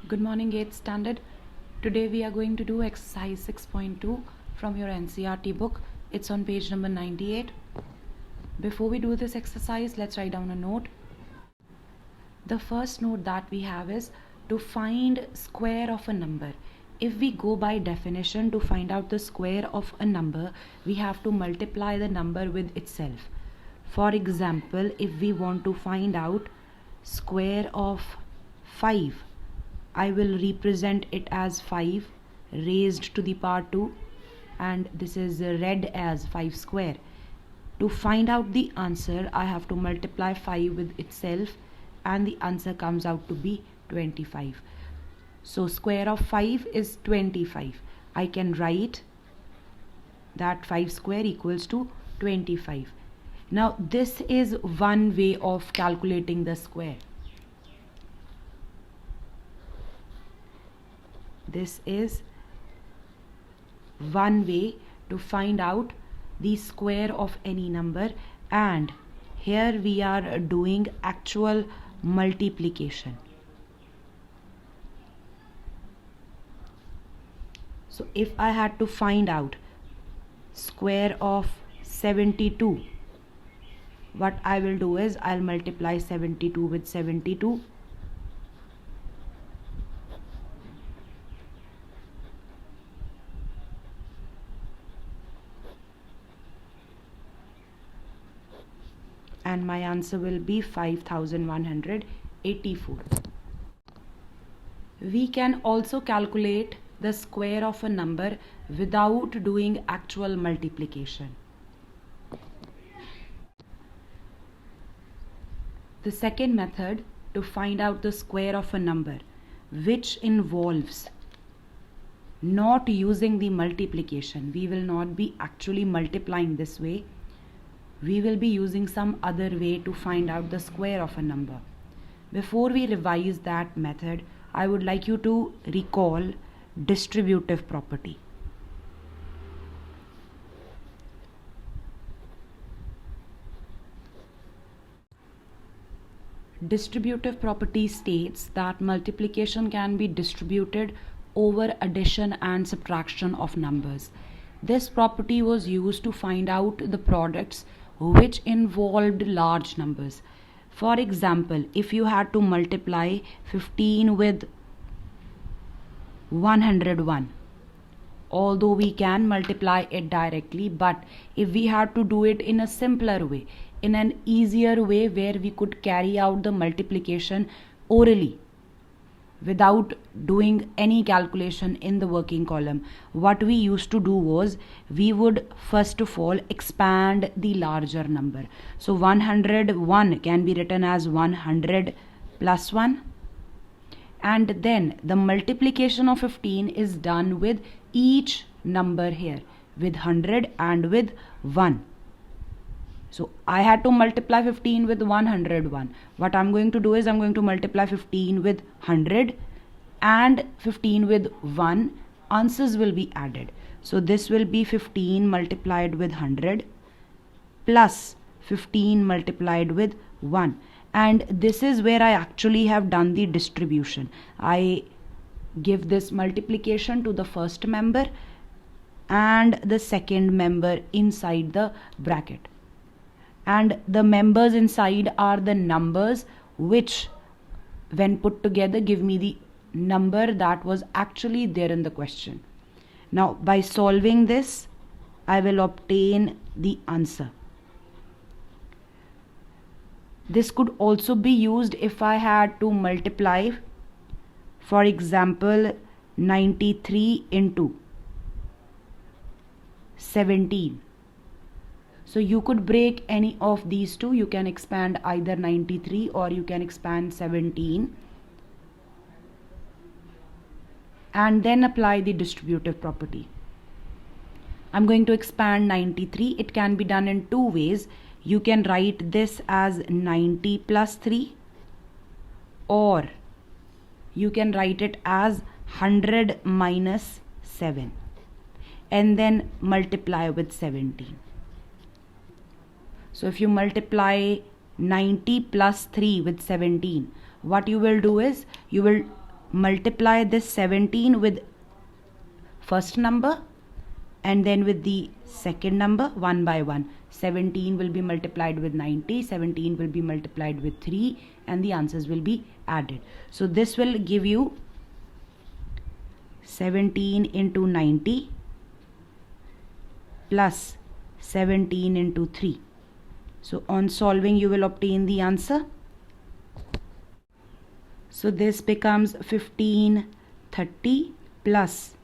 Good morning, 8th standard. Today we are going to do exercise 6.2 from your NCERT book. It's on page number 98. Before we do this exercise, let's write down a note. The first note that we have is to find square of a number. If we go by definition, to find out the square of a number, we have to multiply the number with itself. For example, if we want to find out square of 5, I will represent it as 5 raised to the power 2, and this is read as 5 square. To find out the answer, I have to multiply 5 with itself, and the answer comes out to be 25. So square of 5 is 25. I can write that 5 square equals to 25. Now this is one way of calculating the square. This is one way to find out the square of any number, and here we are doing actual multiplication. So if I had to find out square of 72, what I will do is I'll multiply 72 with 72. And my answer will be 5184. We can also calculate the square of a number without doing actual multiplication. The second method to find out the square of a number, which involves not using the multiplication, we will not be actually multiplying this way. We will be using some other way to find out the square of a number. Before we revise that method, I would like you to recall distributive property. Distributive property states that multiplication can be distributed over addition and subtraction of numbers. This property was used to find out the products which involved large numbers. For example, if you had to multiply 15 with 101, although we can multiply it directly, but if we had to do it in a simpler way, in an easier way where we could carry out the multiplication orally without doing any calculation in the working column, what we used to do was we would first of all expand the larger number. So 101 can be written as 100 plus 1, and then the multiplication of 15 is done with each number here, with 100 and with 1. So I had to multiply 15 with 101. What I'm going to do is I'm going to multiply 15 with 100 and 15 with 1. Answers will be added. So this will be 15 multiplied with 100 plus 15 multiplied with 1. And this is where I actually have done the distribution. I give this multiplication to the first member and the second member inside the bracket. And the members inside are the numbers which, when put together, give me the number that was actually there in the question. Now by solving this, I will obtain the answer. This could also be used if I had to multiply, for example, 93 into 17. So you could break any of these two. You can expand either 93 or you can expand 17 and then apply the distributive property. I'm going to expand 93. It can be done in two ways. You can write this as 90 plus 3, or you can write it as 100 minus 7 and then multiply with 17. So if you multiply 90 plus 3 with 17, what you will do is you will multiply this 17 with first number and then with the second number one by one. 17 will be multiplied with 90, 17 will be multiplied with 3, and the answers will be added. So this will give you 17 into 90 plus 17 into 3. So on solving you will obtain the answer. So this becomes 1530 plus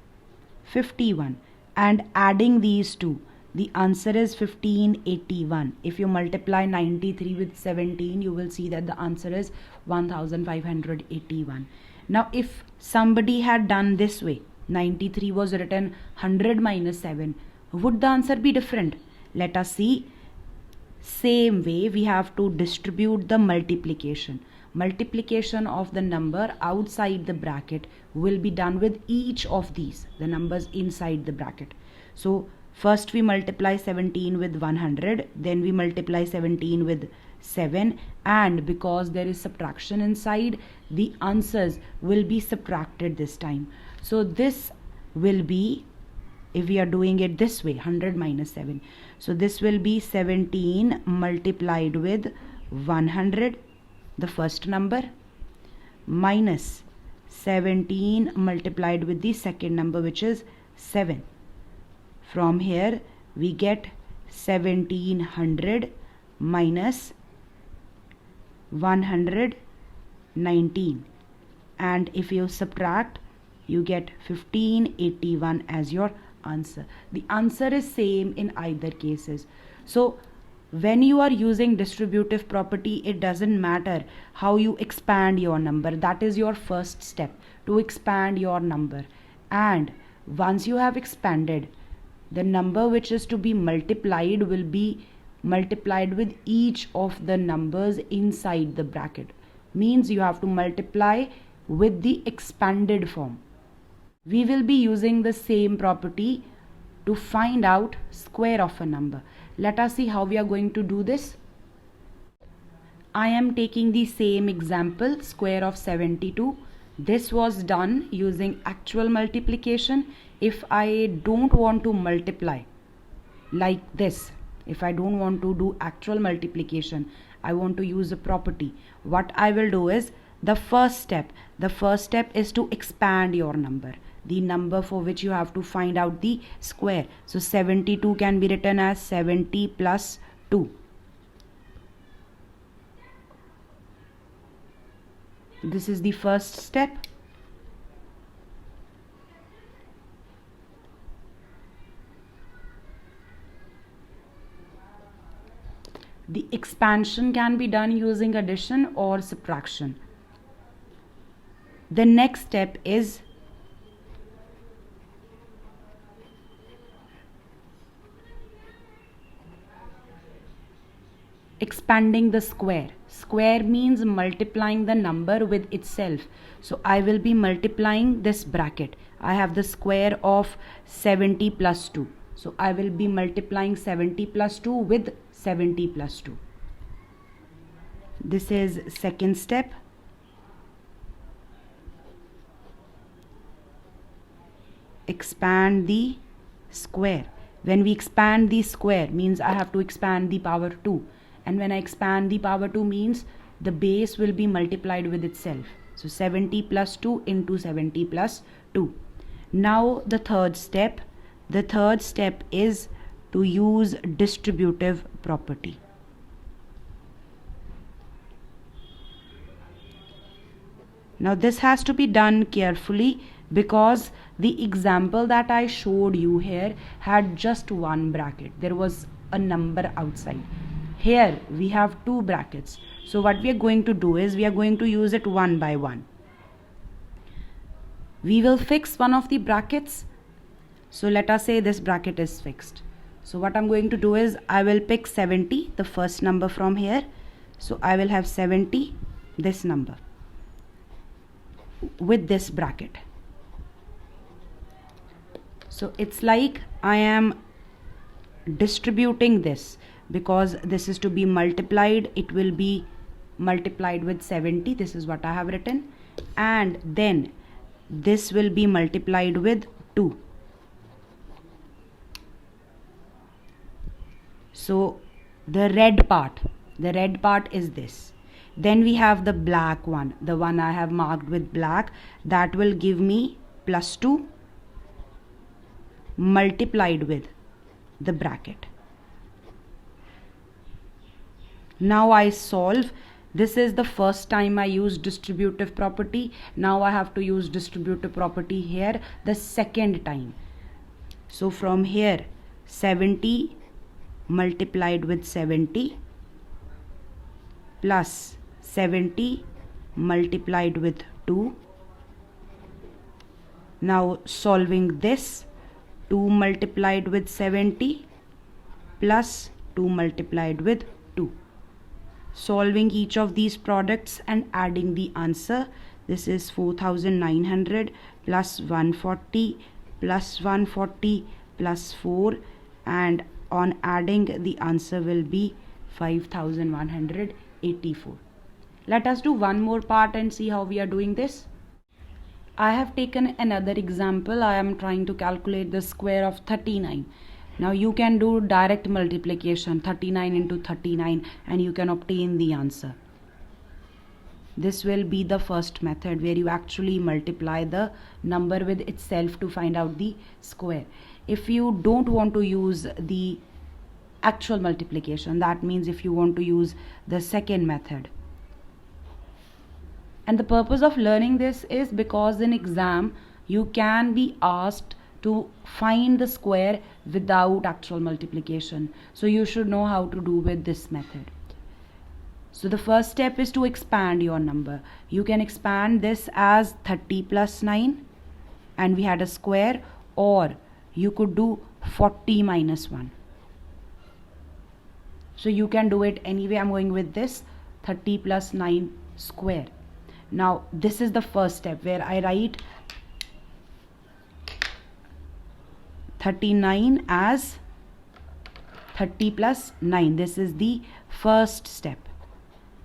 51, and adding these two, the answer is 1581. If you multiply 93 with 17, you will see that the answer is 1581. Now if somebody had done this way, 93 was written 100 minus 7, would the answer be different? Let us see. Same way we have to distribute the multiplication. Multiplication of the number outside the bracket will be done with each of these, the numbers inside the bracket. So first we multiply 17 with 100, then we multiply 17 with 7, and because there is subtraction inside, the answers will be subtracted this time. So this will be, if we are doing it this way, 100 minus 7. So this will be 17 multiplied with 100, the first number, minus 17 multiplied with the second number, which is 7. From here we get 1700 minus 119, and if you subtract you get 1581 as your answer. The answer is same in either cases. So when you are using distributive property, it doesn't matter how you expand your number. That is your first step, to expand your number. And once you have expanded, the number which is to be multiplied will be multiplied with each of the numbers inside the bracket. Means you have to multiply with the expanded form. We will be using the same property to find out square of a number. Let us see how we are going to do this. I am taking the same example, square of 72. This was done using actual multiplication. If I don't want to multiply like this, if I don't want to do actual multiplication, I want to use a property. What I will do is, the first step is to expand your number, the number for which you have to find out the square. So 72 can be written as 70 plus 2. This is the first step. The expansion can be done using addition or subtraction. The next step is expanding the square. Square means multiplying the number with itself. So I will be multiplying this bracket. I have the square of 70 plus 2. So I will be multiplying 70 plus 2 with 70 plus 2. This is second step. Expand the square. When we expand the square means I have to expand the power 2. And when I expand the power 2 means the base will be multiplied with itself. So 70 plus 2 into 70 plus 2. Now the third step. The third step is to use distributive property. Now this has to be done carefully because the example that I showed you here had just one bracket. There was a number outside. Here we have two brackets. So what we are going to do is we are going to use it one by one. We will fix one of the brackets. So let us say this bracket is fixed. So what I'm going to do is I will pick 70, the first number from here. So I will have 70, this number, with this bracket. So it's like I am distributing this because this is to be multiplied. It will be multiplied with 70. This is what I have written. And then this will be multiplied with 2. So the red part is this. Then we have the black one, the one I have marked with black, that will give me plus 2 multiplied with the bracket. Now I solve. This is the first time I use distributive property. Now I have to use distributive property here the second time. So from here 70 multiplied with 70 plus 70 multiplied with 2. Now solving this, 2 multiplied with 70 plus 2 multiplied with 2. Solving each of these products and adding the answer. This is 4900 plus 140 plus 140 plus 4, and on adding the answer will be 5184. Let us do one more part and see how we are doing this. I have taken another example. I am trying to calculate the square of 39. Now you can do direct multiplication, 39 into 39, and you can obtain the answer. This will be the first method where you actually multiply the number with itself to find out the square. If you don't want to use the actual multiplication, that means if you want to use the second method. And the purpose of learning this is because in exam you can be asked to find the square without actual multiplication. So you should know how to do with this method. So the first step is to expand your number. You can expand this as 30 plus 9 and we had a square, or you could do 40 minus 1. So you can do it anyway. I'm going with this 30 plus 9 square. Now this is the first step where I write 39 as 30 plus 9. This is the first step,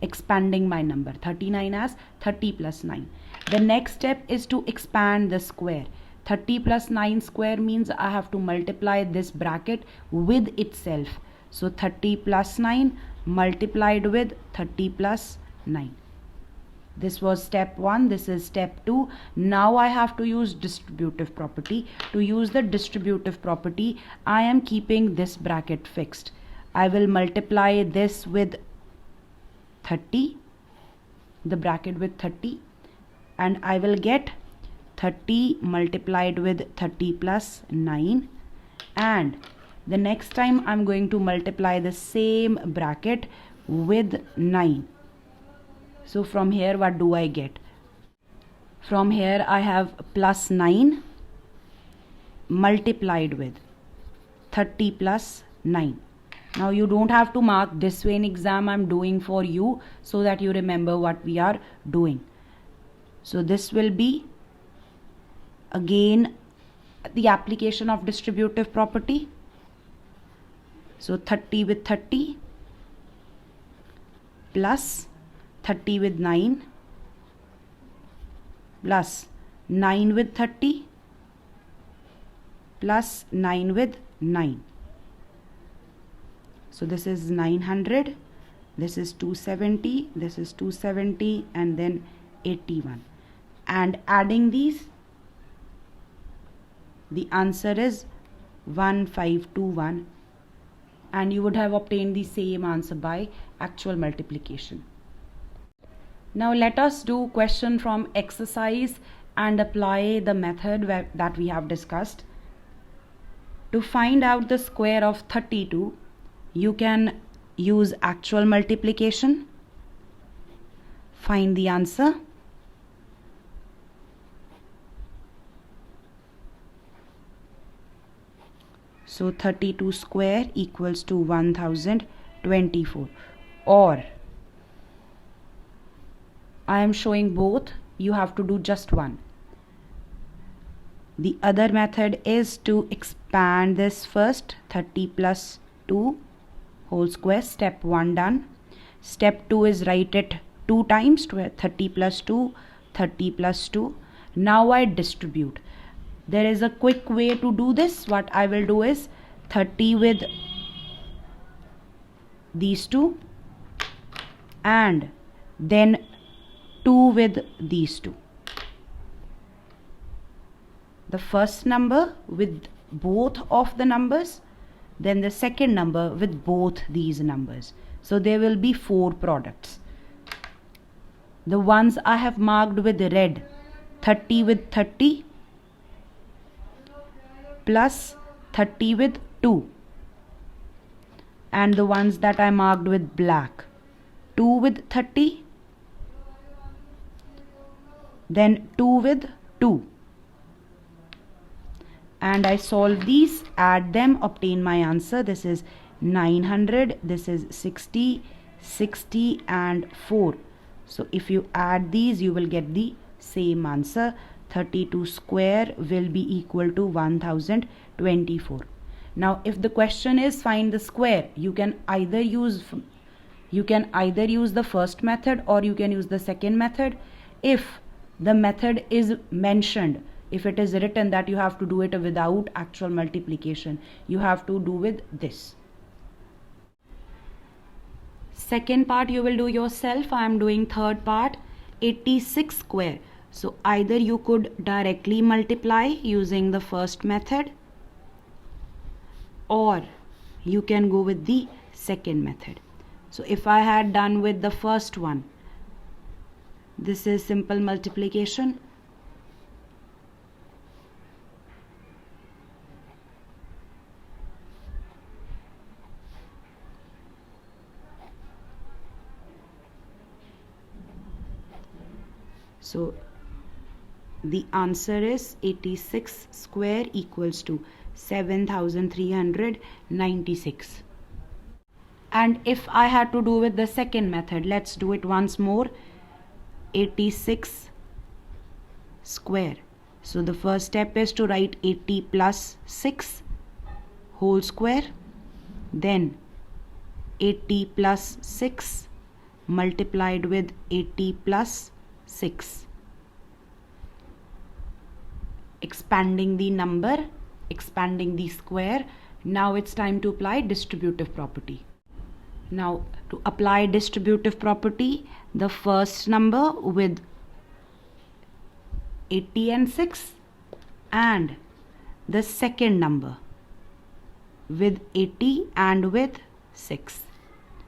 expanding my number, 39 as 30 plus 9. The next step is to expand the square. 30 plus 9 square means I have to multiply this bracket with itself. So 30 plus 9 multiplied with 30 plus 9. This was step 1. This is step 2. Now I have to use distributive property. To use the distributive property, I am keeping this bracket fixed. I will multiply this with 30, the bracket with 30, and I will get 30 multiplied with 30 plus 9, and the next time I'm going to multiply the same bracket with 9. So from here what do I get? From here I have plus 9 multiplied with 30 plus 9. Now you don't have to mark this way in exam. I'm doing for you so that you remember what we are doing. So this will be again the application of distributive property. So 30 with 30 plus 30 with 9 plus 9 with 30 plus 9 with 9. So this is 900, this is 270, this is 270, and then 81. And adding these, the answer is 1521, and you would have obtained the same answer by actual multiplication. Now let us do question from exercise and apply the method that we have discussed. To find out the square of 32, you can use actual multiplication. Find the answer. So 32 square equals to 1024, or I am showing both, you have to do just one. The other method is to expand this first, 30 plus 2 whole square. Step 1 done. Step 2 is write it 2 times, 30 plus 2, 30 plus 2. Now I distribute. There is a quick way to do this. What I will do is 30 with these two and then 2 with these two. The first number with both of the numbers, then the second number with both these numbers. So there will be 4 products. The ones I have marked with red, 30 with 30 plus 30 with 2, and the ones that I marked with black, 2 with 30, then 2 with 2, and I solve these, add them, obtain my answer. This is 900, this is 60, 60 and 4. So if you add these, you will get the same answer. 32 square will be equal to 1024. Now if the question is find the square, you can either use the first method or you can use the second method. If the method is mentioned, if it is written that you have to do it without actual multiplication, you have to do with this. Second part you will do yourself. I am doing third part, 86 square. So either you could directly multiply using the first method or you can go with the second method. So if I had done with the first one, this is simple multiplication. So the answer is 86 square equals to 7396. And if I had to do with the second method, let's do it once more. 86 square. So the first step is to write 80 plus 6 whole square. Then 80 plus 6 multiplied with 80 plus 6. Expanding the number, expanding the square. Now it's time to apply distributive property. Now to apply distributive property, the first number with 80 and 6 and the second number with 80 and with 6.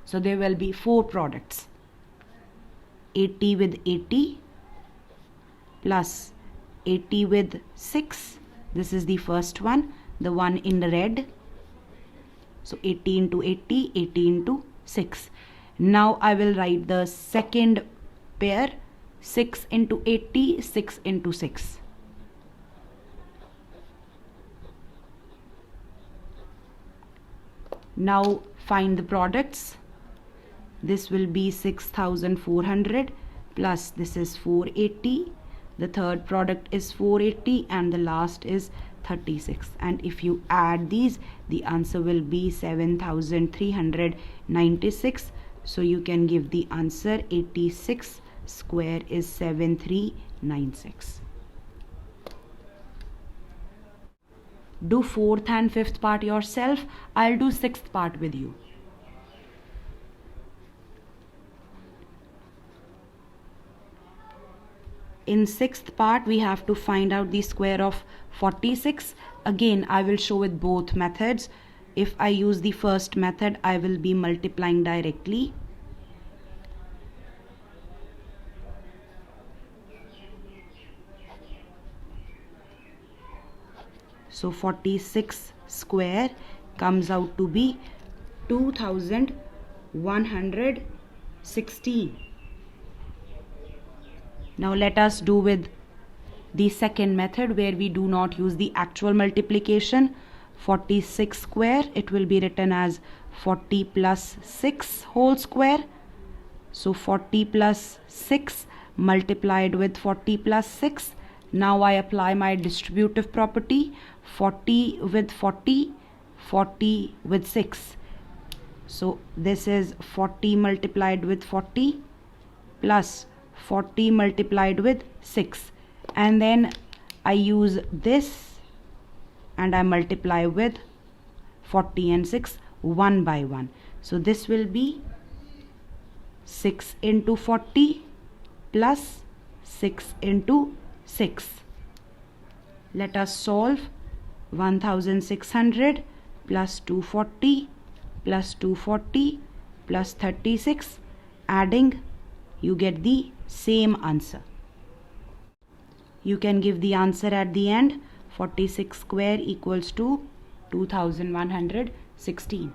So there will be 4 products. 80 with 80 plus 80 with 6. This is the first one, the one in red. So 80 into 80, 80 into 6. Now I will write the second pair, 6 into 80, 6 into 6. Now find the products. This will be 6400 plus this is 480. The third product is 480 and the last is 36. And if you add these, the answer will be 7396. So you can give the answer 86 square is 7396. Do 4th and 5th part yourself. I'll do 6th part with you. In 6th part, we have to find out the square of 46. Again, I will show with both methods. If I use the first method, I will be multiplying directly. So 46 square comes out to be 2116. Now let us do with the second method where we do not use the actual multiplication. 46 square, it will be written as 40 plus 6 whole square. So 40 plus 6 multiplied with 40 plus 6. Now I apply my distributive property. 40 with 40, 40 with 6. So this is 40 multiplied with 40 plus 40 multiplied with 6, and then I use this and I multiply with 40 and 6 one by one. So this will be 6 into 40 plus 6 into 6. Let us solve. 1600 plus 240 plus 240 plus 36, adding you get the same answer. You can give the answer at the end. 46 square equals to 2116.